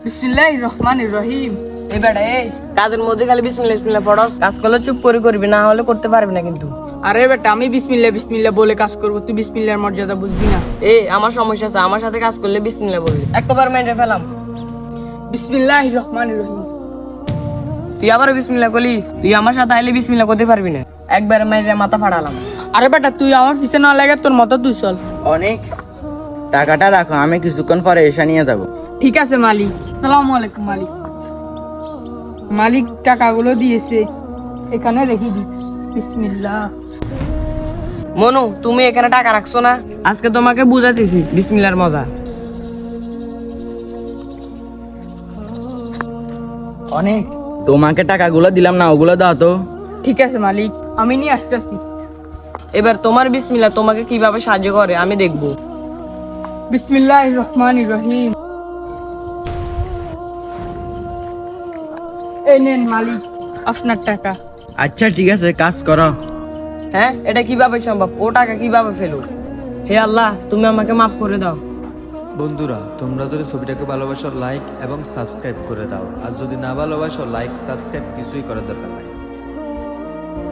বিসমিল্লাহির রহমানির রহিম। এই বেটা এই কাজের মধ্যে খালি বিসমিল্লাহ বিসমিল্লাহ পড়স, কাজ করলে চুপ করে করবি, না হলে করতে পারবি না কিন্তু। আরে বেটা, আমি বিসমিল্লাহ বিসমিল্লাহ বলে কাজ করব, তুই বিসমিল্লাহর মর্যাদা বুঝবি না। এই আমার সমস্যা আছে, আমার সাথে কাজ করলে বিসমিল্লাহ বলবি, একবার মেরে ফেলাম। বিসমিল্লাহির রহমানির রহিম। তুই আবার বিসমিল্লাহ করলি, তুই আমার সাথে আইলে বিসমিল্লাহ করতে পারবি না, একবার মেরে মাথা ফাড়ালাম। আরে বেটা, তুই আমার পিছনে না লাগে, তোর মতো তুই চল। অনেক টাকাটা রাখো, আমি কিছুক্ষণ পরে এসে নিয়ে যাব। ঠিক আছে মালিক। আসসালামু আলাইকুম মালিক। মালিক টাকাগুলো দিয়েছে, এখানে রেখে দি। বিসমিল্লাহ। মনু, তুমি এখানে টাকা রাখছো না? আজকে তোমাকে বুঝাতেছি বিসমিল্লাহর মজা। অনেক তোমাকে টাকাগুলো দিলাম না, ওগুলো দাও তো। ঠিক আছে মালিক, আমি নিয়ে আসতেছি। এবার তোমার বিসমিল্লাহ তোমাকে কিভাবে সাহায্য করে আমি দেখবো। বিসমিল্লাহির রহমানির রহিম। এই নেন মালিক, আপনার টাকা। আচ্ছা ঠিক আছে, কাজ করো। হ্যাঁ, এটা কিভাবে সম্ভব? ও টাকা কিভাবে ফেলো? হে আল্লাহ, তুমি আমাকে মাফ করে দাও। বন্ধুরা, তোমরা যদি ছবিটাকে ভালোবাসো লাইক এবং সাবস্ক্রাইব করে দাও, আর যদি না ভালোবাসো লাইক সাবস্ক্রাইব কিছুই করার দরকার নাই।